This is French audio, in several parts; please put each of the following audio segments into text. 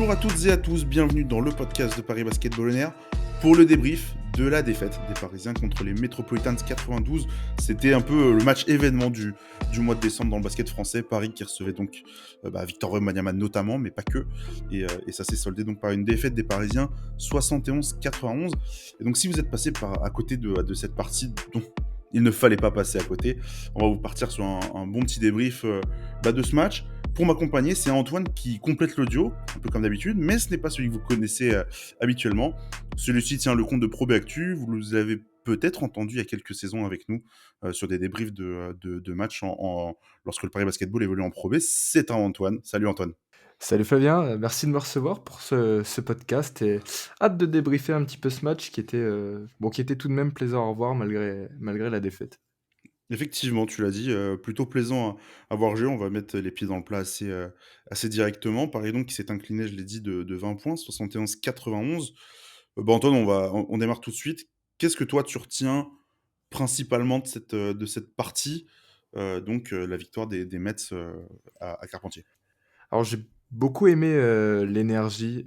Bonjour à toutes et à tous, bienvenue dans le podcast de Paris Basketball On Air pour le débrief de la défaite des Parisiens contre les Metropolitans 92. C'était un peu le match événement du mois de décembre dans le basket français. Paris qui recevait donc Victor Wembanyama notamment, mais pas que. Et ça s'est soldé donc par une défaite des Parisiens 71-91. Et donc si vous êtes passé à côté de cette partie dont il ne fallait pas passer à côté, on va vous partir sur un bon petit débrief de ce match. Pour m'accompagner, c'est Antoine qui complète l'audio, un peu comme d'habitude, mais ce n'est pas celui que vous connaissez habituellement. Celui-ci tient le compte de Pro B Actu, vous l'avez peut-être entendu il y a quelques saisons avec nous sur des débriefs de matchs lorsque le Paris Basketball évolue en Pro B. C'est un Antoine. Salut Antoine. Salut Flavien, merci de me recevoir pour ce podcast et hâte de débriefer un petit peu ce match qui était tout de même plaisant à revoir malgré la défaite. Effectivement, tu l'as dit, plutôt plaisant à voir jouer. On va mettre les pieds dans le plat assez directement. Paris donc qui s'est incliné, je l'ai dit, de 20 points, 71-91. Antoine, on démarre tout de suite. Qu'est-ce que toi tu retiens principalement de cette partie, la victoire des Mets, à Carpentier? Alors j'ai beaucoup aimé, l'énergie,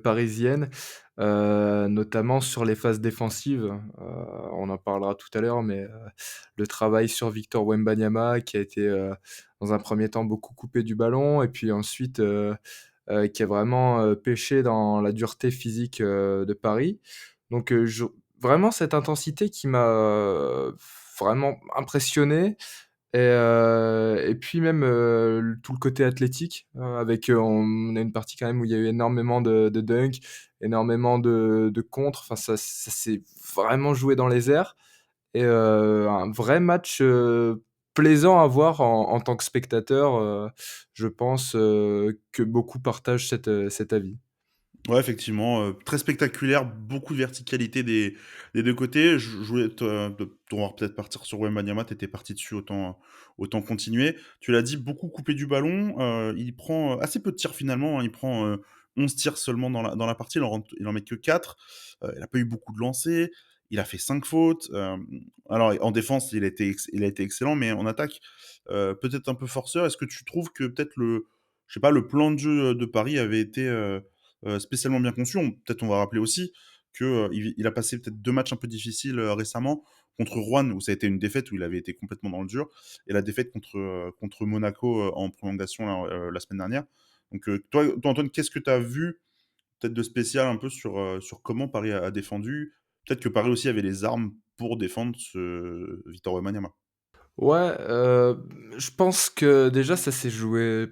parisienne, notamment sur les phases défensives. On en parlera tout à l'heure, mais le travail sur Victor Wembanyama qui a été, dans un premier temps beaucoup coupé du ballon et puis ensuite, qui a vraiment, pêché dans la dureté physique, de Paris. Donc je vraiment cette intensité qui m'a, vraiment impressionné et puis même, tout le côté athlétique, avec, on a une partie quand même où il y a eu énormément de dunks, énormément de contres, enfin ça s'est vraiment joué dans les airs et un vrai match, plaisant à voir en tant que spectateur, je pense, que beaucoup partagent cet avis. Ouais, effectivement, très spectaculaire, beaucoup de verticalité des 2 côtés. Je voulais on va peut-être partir sur Wembanyama, tu étais parti dessus, autant continuer. Tu l'as dit, beaucoup coupé du ballon, il prend, assez peu de tirs finalement, hein. Il prend, 11 tirs seulement dans la partie, il en met que 4. Il a pas eu beaucoup de lancers, il a fait 5 fautes, alors en défense, il a été excellent, mais en attaque, peut-être un peu forceur. Est-ce que tu trouves que peut-être je sais pas, le plan de jeu, de Paris avait été, spécialement bien conçu. Peut-être on va rappeler aussi que, il a passé peut-être 2 matchs un peu difficiles, récemment, contre Rouen où ça a été une défaite, où il avait été complètement dans le dur, et la défaite contre Monaco, en prolongation là, la semaine dernière. Donc, toi Antoine, qu'est-ce que tu as vu peut-être de spécial un peu sur comment Paris a défendu? Peut-être que Paris aussi avait les armes pour défendre ce Victor Wembanyama? Ouais, je pense que déjà ça s'est joué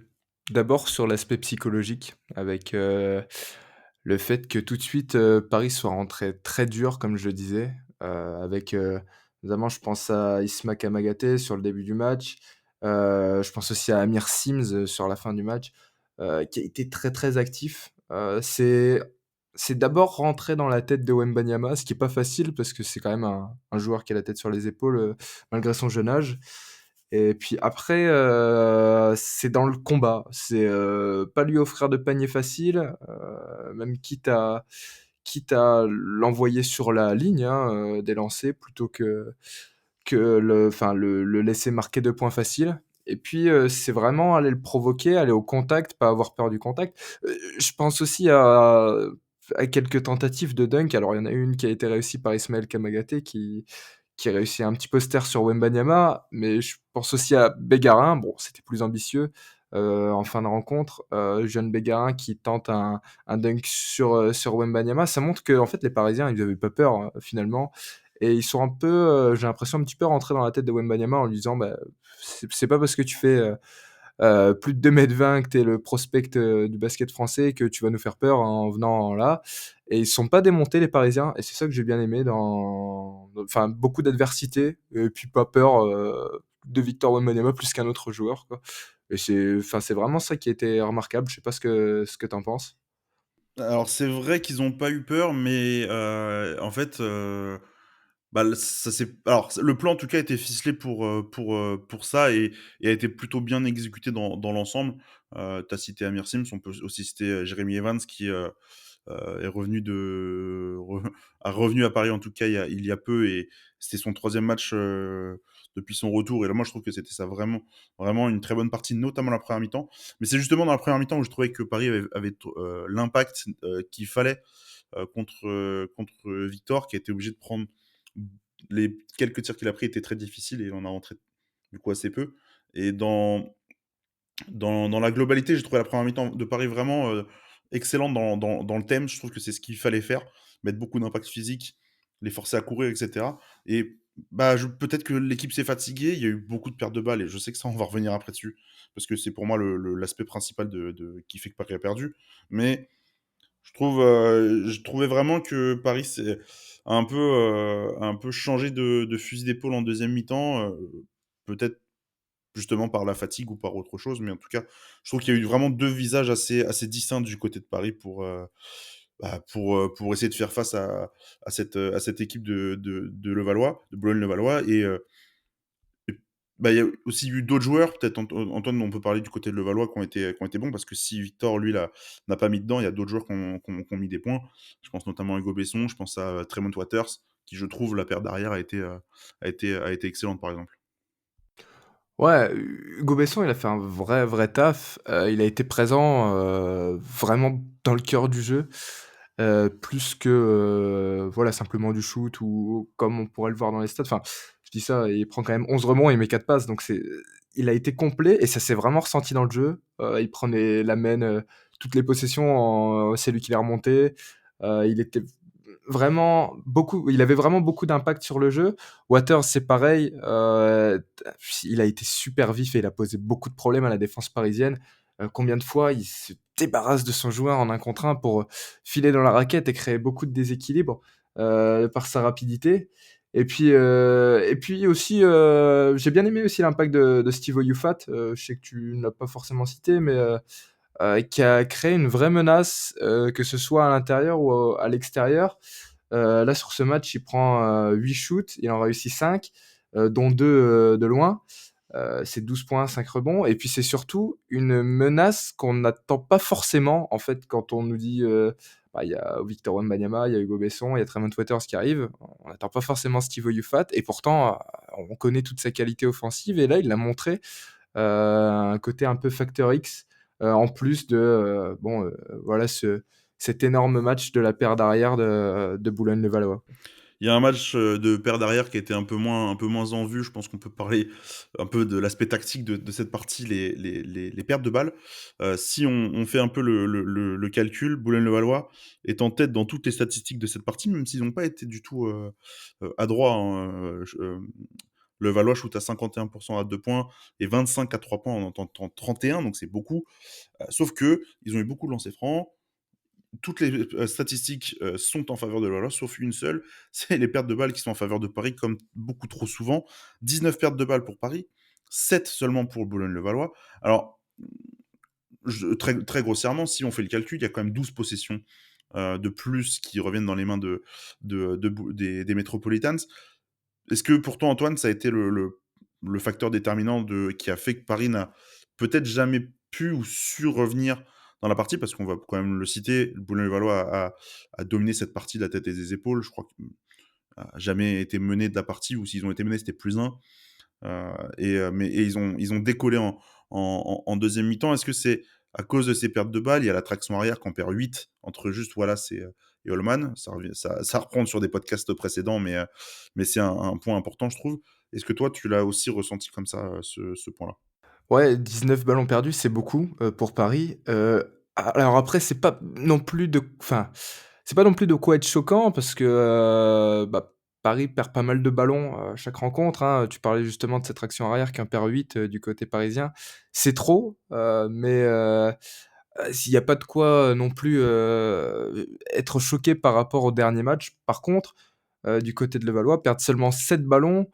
d'abord sur l'aspect psychologique avec, le fait que tout de suite, Paris soit rentré très dur comme je le disais, avec, notamment je pense à Ismaël Kamagaté sur le début du match, je pense aussi à Amir Sims, sur la fin du match, qui a été très, très actif. C'est d'abord rentré dans la tête de Wembanyama, ce qui est pas facile parce que c'est quand même un joueur qui a la tête sur les épaules, malgré son jeune âge et puis après, c'est dans le combat. C'est, pas lui offrir de panier facile, même quitte à l'envoyer sur la ligne, hein, des lancers plutôt que le laisser marquer 2 points faciles et puis, c'est vraiment aller le provoquer, aller au contact, pas avoir peur du contact. Je pense aussi à quelques tentatives de dunk. Alors il y en a une qui a été réussie par Ismaël Kamagaté qui réussit un petit poster sur Wembanyama, mais je pense aussi à Bégarin. Bon, c'était plus ambitieux, en fin de rencontre, jeune Bégarin qui tente un dunk sur Wembanyama. Ça montre qu'en fait, les Parisiens, ils avaient pas peur, finalement et ils sont un peu, j'ai l'impression, un petit peu rentrés dans la tête de Wembanyama en lui disant: «Bah, c'est pas parce que tu fais, plus de 2,20 m que tu es le prospect, du basket français que tu vas nous faire peur en venant là» et ils sont pas démontés les Parisiens et c'est ça que j'ai bien aimé enfin beaucoup d'adversité et puis pas peur, de Victor Wembanyama plus qu'un autre joueur, quoi et c'est vraiment ça qui a été remarquable. Je sais pas ce que tu en penses? Alors c'est vrai qu'ils ont pas eu peur, mais en fait, ça c'est alors le plan en tout cas a été ficelé pour ça, et a été plutôt bien exécuté dans l'ensemble. Tu as cité Amir Sims, on peut aussi citer, Jeremy Evans qui, est revenu de re a revenu à Paris en tout cas il y a peu, et c'était son troisième match, depuis son retour. Et là, moi, je trouve que c'était ça vraiment, vraiment une très bonne partie, notamment la première mi-temps. Mais c'est justement dans la première mi-temps où je trouvais que Paris avait l'impact qu'il fallait contre Victor, qui a été obligé de prendre les quelques tirs qu'il a pris étaient très difficiles et il en a rentré du coup assez peu. Et dans la globalité, j'ai trouvé la première mi-temps de Paris vraiment excellente dans le thème. Je trouve que c'est ce qu'il fallait faire, mettre beaucoup d'impact physique, les forcer à courir, etc. Et bah, peut-être que l'équipe s'est fatiguée, il y a eu beaucoup de pertes de balles, et je sais que ça, on va revenir après dessus, parce que c'est pour moi l'aspect principal qui fait que Paris a perdu. Mais je trouvais vraiment que Paris s'est un peu changé de fusil d'épaule en deuxième mi-temps, peut-être justement par la fatigue ou par autre chose. Mais en tout cas, je trouve qu'il y a eu vraiment 2 visages assez distincts du côté de Paris pour essayer de faire face à cette équipe de Levallois, de Boulogne-Levallois. Et bah, il y a aussi eu d'autres joueurs, peut-être Antoine, on peut parler du côté de Levallois qui ont été bons, parce que si Victor, lui, n'a pas mis dedans, il y a d'autres joueurs qui ont mis des points. Je pense notamment à Hugo Besson, je pense à Tremont Waters, qui, je trouve, la paire d'arrière a été excellente, par exemple. Ouais, Hugo Besson, il a fait un vrai taf. Il a été présent, vraiment dans le cœur du jeu, plus que, voilà, simplement du shoot ou comme on pourrait le voir dans les stats. Enfin, je dis ça, il prend quand même 11 rebonds, il met 4 passes, donc il a été complet et ça s'est vraiment ressenti dans le jeu. Il prenait la main, toutes les possessions c'est lui qui les remontait. Il était vraiment beaucoup il avait vraiment beaucoup d'impact sur le jeu. Waters, c'est pareil, il a été super vif et il a posé beaucoup de problèmes à la défense parisienne. Combien de fois il se débarrasse de son joueur en 1 contre 1 pour, filer dans la raquette et créer beaucoup de déséquilibre, par sa rapidité. Et puis aussi, j'ai bien aimé aussi l'impact de Steve Oyufat, je sais que tu ne l'as pas forcément cité, mais qui a créé une vraie menace, que ce soit à l'intérieur ou à l'extérieur. Là, sur ce match, il prend 8 shoots, il en réussit 5, dont 2 de loin. C'est 12 points, 5 rebonds. Et puis, c'est surtout une menace qu'on n'attend pas forcément, en fait, quand on nous dit bah, il y a Victor Wembanyama, il y a Hugo Besson, il y a Tremont Waters qui arrive. On n'attend pas forcément Steve Oyufat. Et pourtant, on connaît toute sa qualité offensive. Et là, il l'a montré un côté un peu facteur X, en plus de voilà cet énorme match de la paire d'arrière de Boulogne-le-Valois. Il y a un match de paire d'arrière qui a été un peu moins en vue. Je pense qu'on peut parler un peu de l'aspect tactique de cette partie, les pertes de balles. Si on fait un peu le calcul, Boulogne-le-Valois est en tête dans toutes les statistiques de cette partie, même s'ils n'ont pas été du tout adroits, hein. Le Valois shoot à 51% à 2 points et 25 à 3 points en tentant 31, donc c'est beaucoup. Sauf que ils ont eu beaucoup de lancers francs. Toutes les statistiques sont en faveur de Loyola, sauf une seule, c'est les pertes de balles qui sont en faveur de Paris, comme beaucoup trop souvent. 19 pertes de balles pour Paris, 7 seulement pour Boulogne-le-Valois. Alors, très grossièrement, si on fait le calcul, il y a quand même 12 possessions de plus qui reviennent dans les mains des Metropolitans. Est-ce que pour toi, Antoine, ça a été le facteur déterminant qui a fait que Paris n'a peut-être jamais pu ou su revenir dans la partie? Parce qu'on va quand même le citer, le Boulogne-Valois a dominé cette partie de la tête et des épaules. Je crois qu'il n'a jamais été mené de la partie, ou s'ils ont été menés, c'était plus un. Mais ils ont décollé en deuxième mi-temps. Est-ce que c'est à cause de ces pertes de balles? Il y a la traction arrière qu'on perd 8 entre juste Wallace et Holman. Ça reprend sur des podcasts précédents, mais c'est un point important, je trouve. Est-ce que toi, tu l'as aussi ressenti comme ça, ce point-là? Ouais, 19 ballons perdus, c'est beaucoup, pour Paris. Alors après, c'est pas non plus de quoi être choquant parce que, bah, Paris perd pas mal de ballons, chaque rencontre, hein. Tu parlais justement de cette action arrière qui en perd 8, du côté parisien. C'est trop, s'il y a pas de quoi, non plus, être choqué par rapport au dernier match. Par contre, du côté de Levallois, perdre seulement 7 ballons,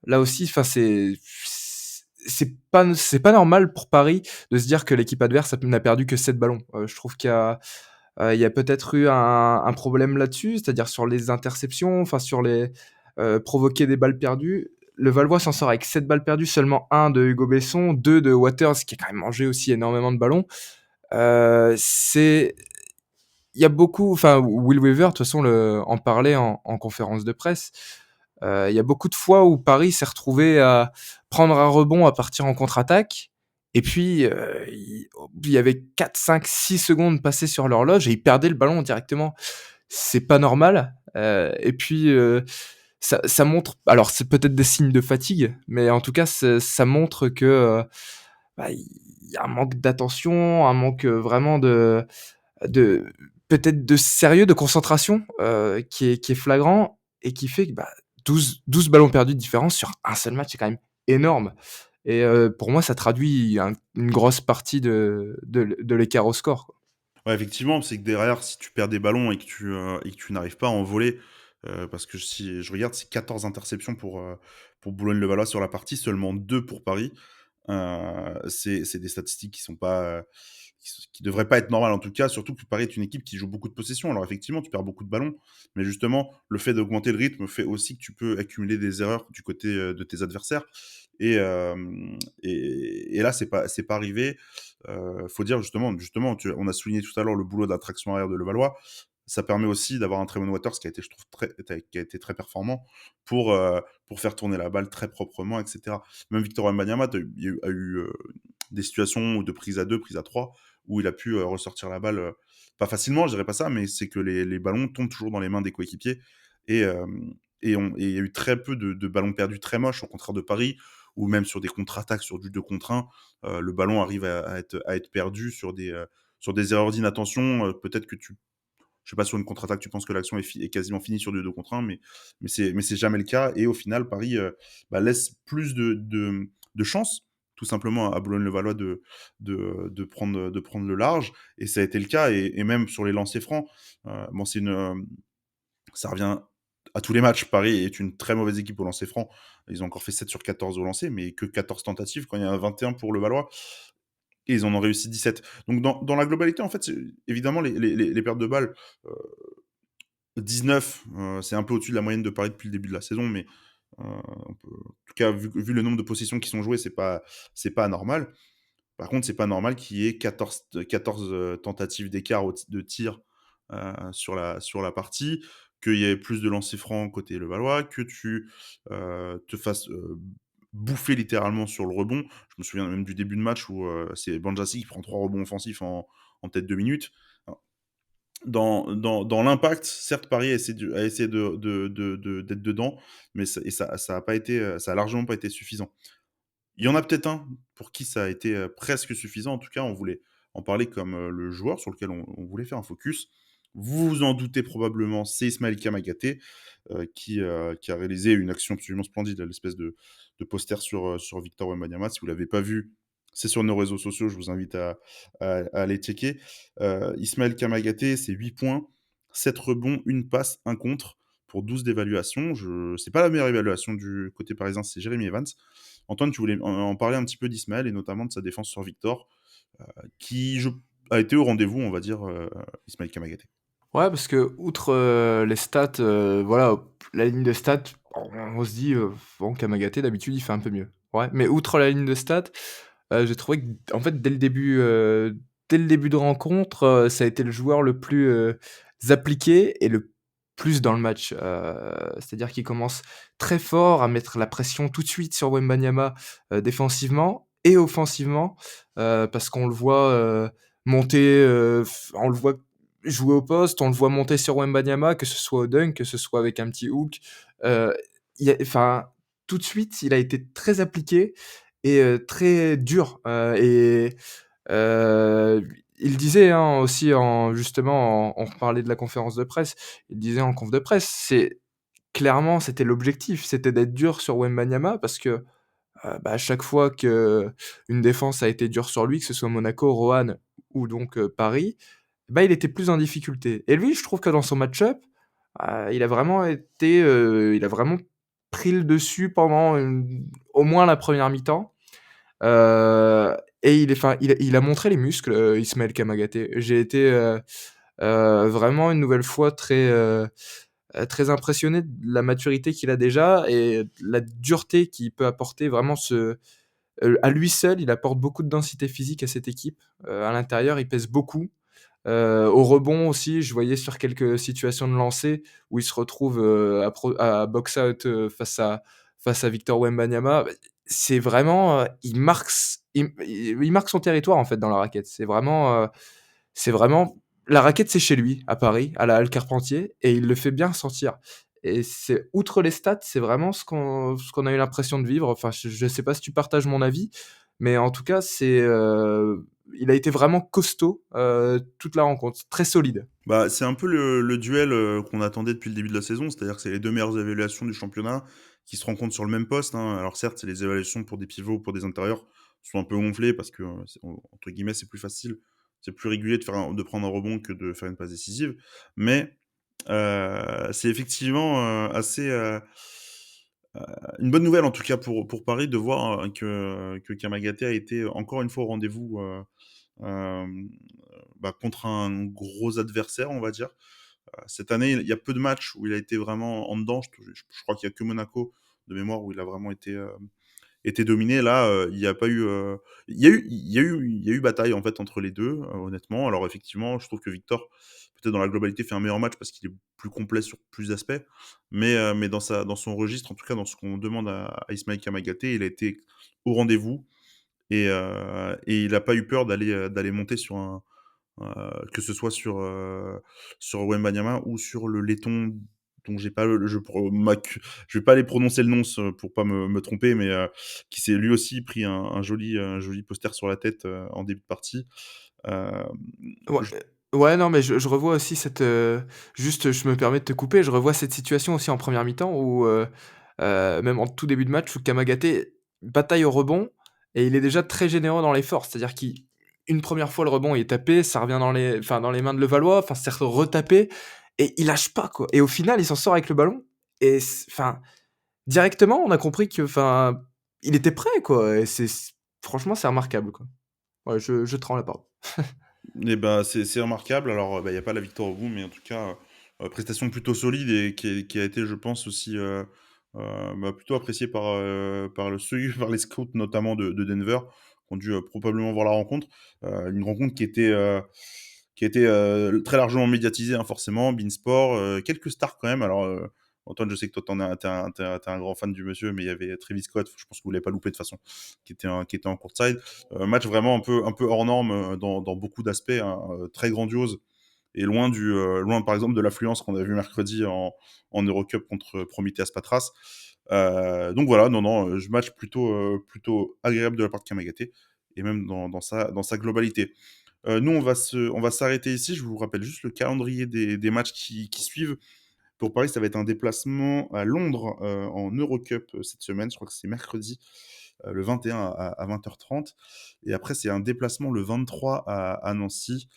là aussi, enfin, c'est pas normal pour Paris de se dire que l'équipe adverse n'a perdu que 7 ballons. Je trouve il y a peut-être eu un problème là-dessus, c'est-à-dire sur les interceptions, enfin sur les provoquer des balles perdues. Le Valois s'en sort avec 7 balles perdues, seulement un de Hugo Besson, 2 de Waters qui a quand même mangé aussi énormément de ballons. C'est il y a beaucoup, enfin Will Weaver de toute façon en parlait en conférence de presse. Il y a beaucoup de fois où Paris s'est retrouvé à prendre un rebond, à partir en contre-attaque et puis, il y avait 4, 5, 6 secondes passées sur l'horloge et ils perdaient le ballon directement. C'est pas normal, et puis, ça montre alors c'est peut-être des signes de fatigue, mais en tout cas ça montre que, bah, il y a un manque d'attention, un manque, vraiment de peut-être de sérieux, de concentration, qui est flagrant et qui fait que, bah, 12 ballons perdus de différence sur un seul match, c'est quand même énorme et pour moi, ça traduit une grosse partie de l'écart au score, quoi. Ouais, effectivement, c'est que derrière, si tu perds des ballons et que tu n'arrives pas à en voler, parce que si je regarde, c'est 14 interceptions pour Boulogne-le-Valois sur la partie, seulement 2 pour Paris. C'est des statistiques qui sont pas, qui devraient pas être normales en tout cas, surtout que Paris est une équipe qui joue beaucoup de possession. Alors effectivement, tu perds beaucoup de ballons, mais justement, le fait d'augmenter le rythme fait aussi que tu peux accumuler des erreurs du côté, de tes adversaires et là, c'est pas arrivé. Faut dire justement, on a souligné tout à l'heure le boulot d'attraction arrière de Levallois. Ça permet aussi d'avoir un Tremont Waters qui a été, je trouve, qui a été très performant pour faire tourner la balle très proprement, et cetera. Même Victor Wembanyama a eu, des situations de prise à 2, prise à 3, où il a pu, ressortir la balle, pas facilement, je dirais pas ça, mais c'est que les ballons tombent toujours dans les mains des coéquipiers et hem et il y a eu très peu de ballons perdus très moches, au contraire de Paris, ou même sur des contre-attaques, sur du 2 contre 1, le ballon arrive à être perdu sur des erreurs d'inattention, peut-être que tu je sais pas, sur une contre-attaque, tu penses que l'action est quasiment finie sur du 2 contre 1, mais c'est jamais le cas et au final, Paris, bah, laisse plus de chance, tout simplement, à Boulogne-le-Valois de prendre le large et ça a été le cas et même sur les lancers francs, bon, ça revient à tous les matchs. Paris est une très mauvaise équipe au lancer franc. Ils ont encore fait 7 sur 14 au lancer, mais que 14 tentatives quand il y en a 21 pour le Valois et ils en ont réussi 17. Donc dans la globalité, en fait, évidemment, les pertes de balles, 19, c'est un peu au-dessus de la moyenne de Paris depuis le début de la saison, mais en tout cas, vu le nombre de possessions qui sont jouées, c'est pas anormal. Par contre, c'est pas normal qu'il y ait 14 tentatives d'écart de tir, sur la partie, qu'il y ait plus de lancers francs côté levallois, que tu, te fasses, bouffer littéralement sur le rebond. Je me souviens même du début de match où, c'est Banjasi qui prend 3 rebonds offensifs en peut-être 2 minutes. Dans l'impact, certes, Paris a essayé d'être dedans, mais ça a pas été, ça a largement pas été suffisant. Il y en a peut-être un pour qui ça a été, presque suffisant. En tout cas, on voulait en parler comme, le joueur sur lequel on voulait faire un focus. Vous vous en doutez probablement, c'est Ismaël Kamagaté, qui a réalisé une action absolument splendide, l'espèce de poster sur Victor Wembanyama. Si vous l'avez pas vu, c'est sur nos réseaux sociaux, je vous invite à aller checker. Ismaël Kamagaté, c'est 8 points, 7 rebonds, 1 passe, 1 contre pour 12 d'évaluation. C'est pas la meilleure évaluation du côté parisien, c'est Jérémy Evans. Antoine, tu voulais en parler un petit peu d'Ismaël et notamment de sa défense sur Victor, qui a été au rendez-vous, on va dire, Ismaël Kamagaté. Ouais, parce que outre, les stats, voilà, la ligne de stats, on se dit, bon Kamagaté d'habitude il fait un peu mieux. Ouais, mais outre la ligne de stats, j'ai trouvé qu'en fait dès le début de rencontre, ça a été le joueur le plus, appliqué et le plus dans le match. C'est-à-dire qu'il commence très fort à mettre la pression tout de suite sur Wembanyama, défensivement et offensivement, parce qu'on le voit, monter, on le voit jouer au poste, on le voit monter sur Wembanyama, que ce soit au dunk, que ce soit avec un petit hook. Heu, il y a enfin, tout de suite, il a été très appliqué et très dur, il disait, hein, aussi en justement, on reparlait de la conférence de presse, il disait en conf de presse, c'est clairement, c'était l'objectif, c'était d'être dur sur Wembanyama parce que, bah, à chaque fois qu'une défense a été dure sur lui, que ce soit Monaco, Roanne ou donc Paris, bah, il était plus en difficulté et lui, je trouve que dans son match-up, il a vraiment pris le dessus pendant au moins la première mi-temps, et il a montré les muscles, Ismaël Kamagaté. J'ai été, vraiment une nouvelle fois très impressionné de la maturité qu'il a déjà et de la dureté qu'il peut apporter. Vraiment à lui seul, il apporte beaucoup de densité physique à cette équipe. À l'intérieur, il pèse beaucoup. Au rebond aussi, je voyais sur quelques situations de lancer où il se retrouve, à box out, face à Victor Wembanyama. Bah, c'est vraiment, il marque son territoire, en fait, dans la raquette. C'est vraiment la raquette, c'est chez lui, à Paris, à la Halle Carpentier, et il le fait bien sentir. Et c'est outre les stats, c'est vraiment ce qu'on a eu l'impression de vivre. Enfin, je sais pas si tu partages mon avis, mais en tout cas, il a été vraiment costaud, toute la rencontre, très solide. Bah, c'est un peu le duel, qu'on attendait depuis le début de la saison, c'est-à-dire que c'est les 2 meilleures évaluations du championnat qui se rencontrent sur le même poste, hein. Alors certes, c'est les évaluations pour des pivots ou pour des intérieurs sont un peu gonflées parce que, c'est entre guillemets «c'est plus facile», c'est plus régulier de prendre un rebond que de faire une passe décisive. Mais, c'est effectivement, une bonne nouvelle en tout cas pour Paris de voir, que Kamagaté a été encore une fois au rendez-vous, hem, bah, contre un gros adversaire, on va dire. Cette année, il y a peu de matchs où il a été vraiment en dedans. Je crois qu'il y a que Monaco, de mémoire, où il a vraiment été dominé. Là, il y a pas eu, il y a eu bataille, en fait, entre les 2, honnêtement. Alors effectivement, je trouve que Victor, peut-être dans la globalité, fait un meilleur match parce qu'il est plus complet sur plus d'aspects. Mais dans son registre, en tout cas dans ce qu'on demande à Ismaël Kamagaté, il a été au rendez-vous et il a pas eu peur d'aller monter sur que ce soit sur Wembanyama ou sur le laiton dont j'ai pas le je vais pas aller prononcer le nom pour pas me tromper, mais qui s'est lui aussi pris un joli poster sur la tête, en début de partie. Hem, Ouais, je ouais, non, mais je revois aussi juste, je me permets de te couper, je revois cette situation aussi en première mi-temps où, même en tout début de match où Kamagaté bataille au rebond et il est déjà très généreux dans l'effort. C'est-à-dire qu'une première fois le rebond est tapé, ça revient dans les mains de Levallois, enfin c'est retapé et il lâche pas, quoi, et au final, il s'en sort avec le ballon et enfin, directement, on a compris que, enfin, il était prêt, quoi, et franchement, c'est remarquable, quoi. Ouais, je te rends la parole. Et bah, c'est remarquable. Alors, bah, il y a pas la victoire au bout, mais en tout cas, prestation plutôt solide et qui a été, je pense aussi, bah, plutôt appréciée par le ceux par les scouts notamment de Denver, qui ont dû, probablement voir la rencontre. Une rencontre qui a été très largement médiatisée, hein, forcément, beIN Sport, quelques stars quand même. Alors, Antoine, je sais que toi, tu es un grand fan du monsieur, mais il y avait Travis Scott, je pense que vous l'avez pas loupé de toute façon, qui était en courtside. Match vraiment un peu hors norme, dans beaucoup d'aspects, hein, très grandiose et loin par exemple de l'affluence qu'on a vu mercredi en Eurocup contre Prometheas Patras. Donc voilà, non, non, match plutôt agréable de la part de Kamagaté et même dans sa globalité. Nous, on va s'arrêter ici. Je vous rappelle juste le calendrier des matchs qui suivent. Pour Paris, ça va être un déplacement à Londres, en Eurocup, cette semaine. Je crois que c'est mercredi, le 21 à 20h30 et après c'est un déplacement le 23 à Nancy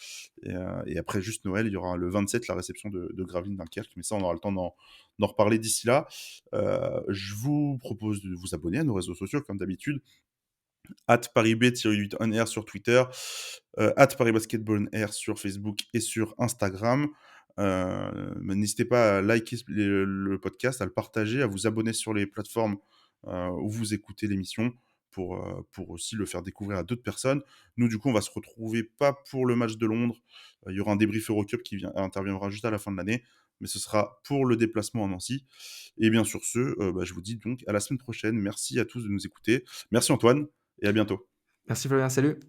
et après juste Noël, il y aura le 27 la réception de Gravelines Dunkerque, mais ça, on aura le temps d'en reparler d'ici là. Je vous propose de vous abonner à nos réseaux sociaux comme d'habitude, @ParisB-8OnAir sur Twitter, @ParisBasketballOnAir sur Facebook et sur Instagram. Mais n'hésitez pas à liker le podcast, à le partager, à vous abonner sur les plateformes, où vous écoutez l'émission pour aussi le faire découvrir à d'autres personnes. Nous, du coup, on va se retrouver pas pour le match de Londres, il y aura un débrief Eurocup qui interviendra juste à la fin de l'année, mais ce sera pour le déplacement à Nancy et bien sur ce, bah, je vous dis donc à la semaine prochaine. Merci à tous de nous écouter. Merci Antoine et à bientôt. Merci Flavien, salut.